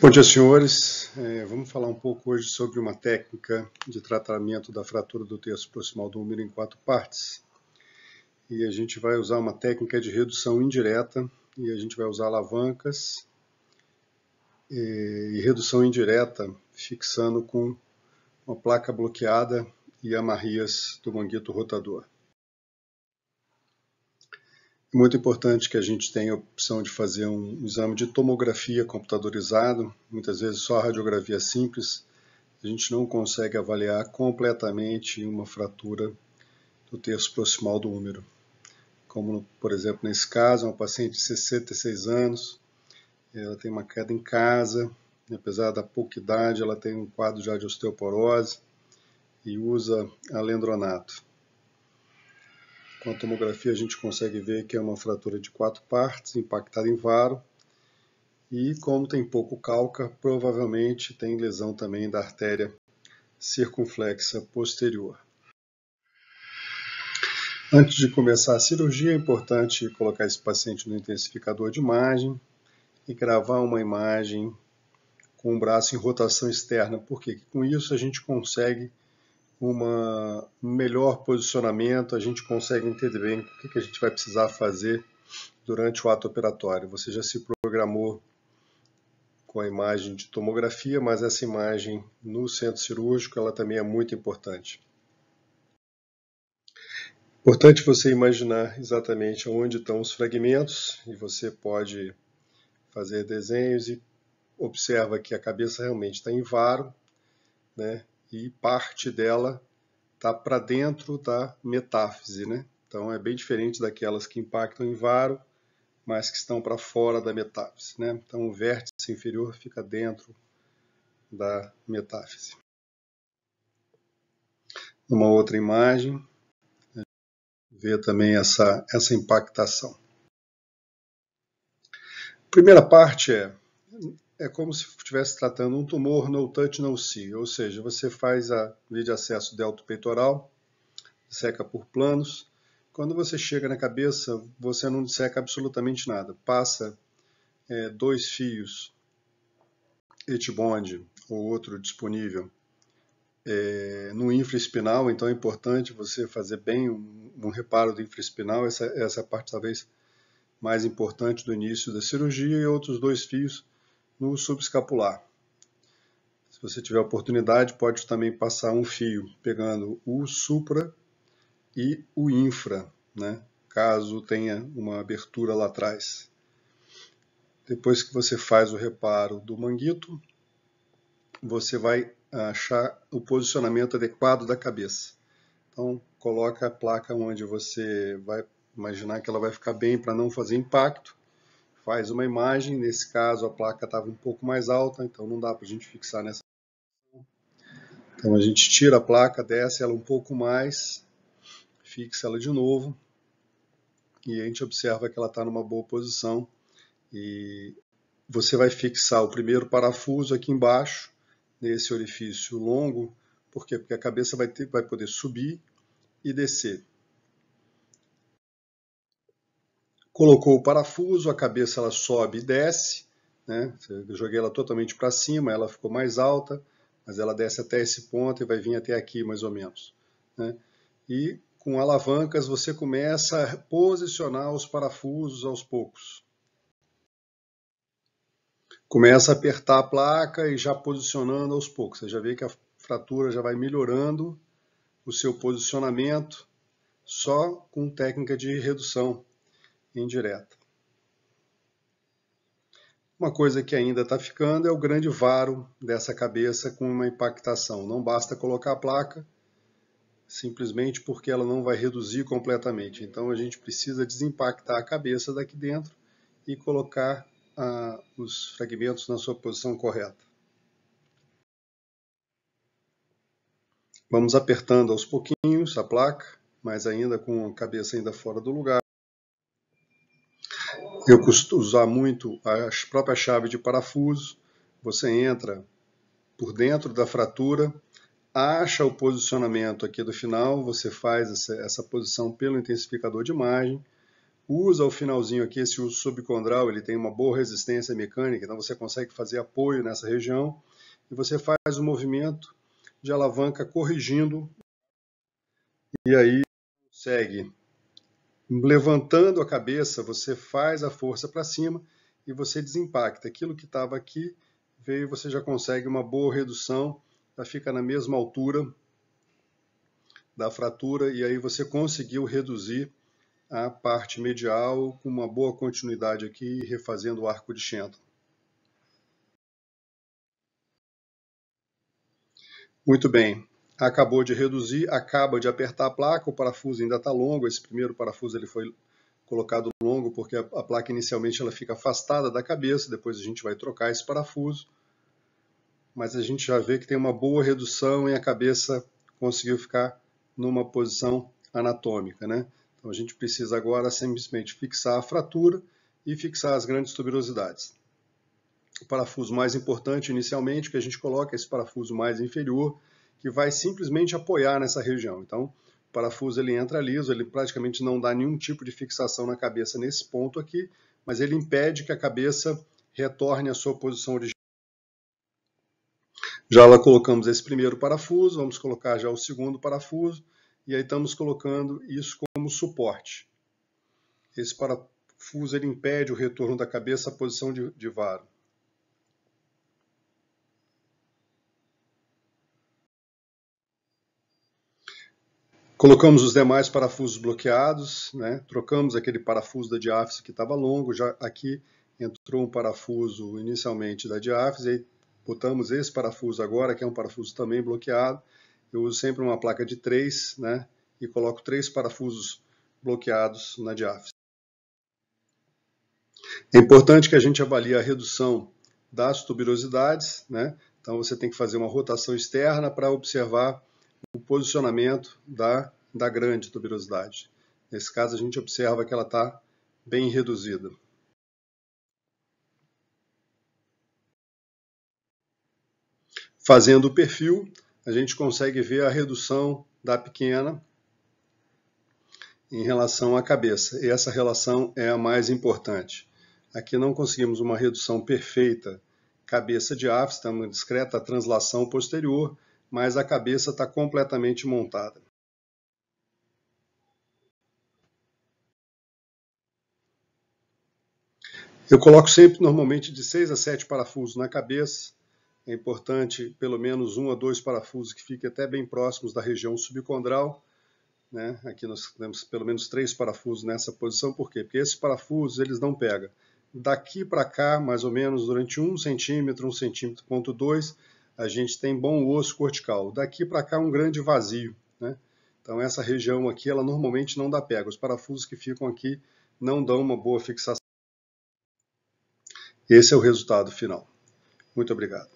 Bom dia, senhores. Vamos falar um pouco hoje sobre uma técnica de tratamento da fratura do terço proximal do úmero em 4 partes. E a gente vai usar uma técnica de redução indireta, e a gente vai usar alavancas e redução indireta, fixando com uma placa bloqueada e amarrias do manguito rotador. É muito importante que a gente tenha a opção de fazer um exame de tomografia computadorizado. Muitas vezes só a radiografia simples, a gente não consegue avaliar completamente uma fratura do terço proximal do úmero. Como, por exemplo, nesse caso, uma paciente de 66 anos, ela tem uma queda em casa, e apesar da pouca idade, ela tem um quadro já de osteoporose e usa alendronato. Com a tomografia a gente consegue ver que é uma fratura de 4 partes, impactada em varo, e como tem pouco calca, provavelmente tem lesão também da artéria circunflexa posterior. Antes de começar a cirurgia, é importante colocar esse paciente no intensificador de imagem e gravar uma imagem com o braço em rotação externa, porque com isso a gente consegue um melhor posicionamento, a gente consegue entender bem o que a gente vai precisar fazer durante o ato operatório. Você já se programou com a imagem de tomografia, mas essa imagem no centro cirúrgico ela também é muito importante. Importante você imaginar exatamente onde estão os fragmentos, e você pode fazer desenhos e observa que a cabeça realmente está em varo, né? E parte dela está para dentro da metáfise, né? Então é bem diferente daquelas que impactam em varo, mas que estão para fora da metáfise, né? Então o vértice inferior fica dentro da metáfise. Uma outra imagem, vê também essa impactação. A primeira parte é como se estivesse tratando um tumor no touch, no see, ou seja, você faz a via de acesso deltopeitoral, disseca por planos. Quando você chega na cabeça, você não disseca absolutamente nada. Passa 2 fios H-bond ou outro disponível no infraespinal, então é importante você fazer bem um reparo do infraespinal. Essa é a parte talvez mais importante do início da cirurgia, e outros 2 fios no subescapular. Se você tiver oportunidade, pode também passar um fio pegando o supra e o infra, né? Caso tenha uma abertura lá atrás. Depois que você faz o reparo do manguito, você vai achar o posicionamento adequado da cabeça. Então, coloca a placa onde você vai imaginar que ela vai ficar bem para não fazer impacto. Faz uma imagem, nesse caso a placa estava um pouco mais alta, então não dá para a gente fixar nessa. Então a gente tira a placa, desce ela um pouco mais, fixa ela de novo, e a gente observa que ela está numa boa posição. E você vai fixar o primeiro parafuso aqui embaixo, nesse orifício longo. Por quê? Porque a cabeça vai poder subir e descer. Colocou o parafuso, a cabeça ela sobe e desce, né? Eu joguei ela totalmente para cima, ela ficou mais alta, mas ela desce até esse ponto e vai vir até aqui mais ou menos, né? E com alavancas você começa a posicionar os parafusos aos poucos. Começa a apertar a placa e já posicionando aos poucos. Você já vê que a fratura já vai melhorando o seu posicionamento só com técnica de redução indireta. Uma coisa que ainda está ficando é o grande varo dessa cabeça com uma impactação. Não basta colocar a placa, simplesmente porque ela não vai reduzir completamente. Então a gente precisa desimpactar a cabeça daqui dentro e colocar os fragmentos na sua posição correta. Vamos apertando aos pouquinhos a placa, mas ainda com a cabeça ainda fora do lugar. Eu costumo usar muito a própria chave de parafuso. Você entra por dentro da fratura, acha o posicionamento aqui do final, você faz essa posição pelo intensificador de imagem, usa o finalzinho aqui, esse uso subcondral, ele tem uma boa resistência mecânica, então você consegue fazer apoio nessa região e você faz o movimento de alavanca corrigindo e aí consegue, levantando a cabeça, você faz a força para cima e você desimpacta. Aquilo que estava aqui veio, você já consegue uma boa redução, já fica na mesma altura da fratura e aí você conseguiu reduzir a parte medial com uma boa continuidade aqui, refazendo o arco de Shenton. Muito bem, acabou de reduzir, acaba de apertar a placa, o parafuso ainda está longo, esse primeiro parafuso ele foi colocado longo porque a placa inicialmente ela fica afastada da cabeça, depois a gente vai trocar esse parafuso, mas a gente já vê que tem uma boa redução e a cabeça conseguiu ficar numa posição anatômica, né? Então a gente precisa agora simplesmente fixar a fratura e fixar as grandes tuberosidades. O parafuso mais importante inicialmente que a gente coloca é esse parafuso mais inferior, que vai simplesmente apoiar nessa região. Então, o parafuso ele entra liso, ele praticamente não dá nenhum tipo de fixação na cabeça nesse ponto aqui, mas ele impede que a cabeça retorne à sua posição original. Já lá colocamos esse primeiro parafuso, vamos colocar já o segundo parafuso, e aí estamos colocando isso como suporte. Esse parafuso ele impede o retorno da cabeça à posição de varo. Colocamos os demais parafusos bloqueados, né? Trocamos aquele parafuso da diáfise que estava longo, já aqui entrou um parafuso inicialmente da diáfise, aí botamos esse parafuso agora, que é um parafuso também bloqueado. Eu uso sempre uma placa de 3, né? E coloco 3 parafusos bloqueados na diáfise. É importante que a gente avalie a redução das tuberosidades, né? Então você tem que fazer uma rotação externa para observar o posicionamento da grande tuberosidade. Nesse caso, a gente observa que ela está bem reduzida. Fazendo o perfil, a gente consegue ver a redução da pequena em relação à cabeça. E essa relação é a mais importante. Aqui não conseguimos uma redução perfeita cabeça diáfise, está uma discreta translação posterior, mas a cabeça está completamente montada. Eu coloco sempre, normalmente, de 6 a 7 parafusos na cabeça. É importante pelo menos 1 a 2 parafusos que fiquem até bem próximos da região subcondral. Né? Aqui nós temos pelo menos 3 parafusos nessa posição. Por quê? Porque esses parafusos eles não pegam. Daqui para cá, mais ou menos, durante 1 centímetro, 1,2 centímetro, a gente tem bom osso cortical. Daqui para cá, um grande vazio. Né? Então, essa região aqui, ela normalmente não dá pega. Os parafusos que ficam aqui não dão uma boa fixação. Esse é o resultado final. Muito obrigado.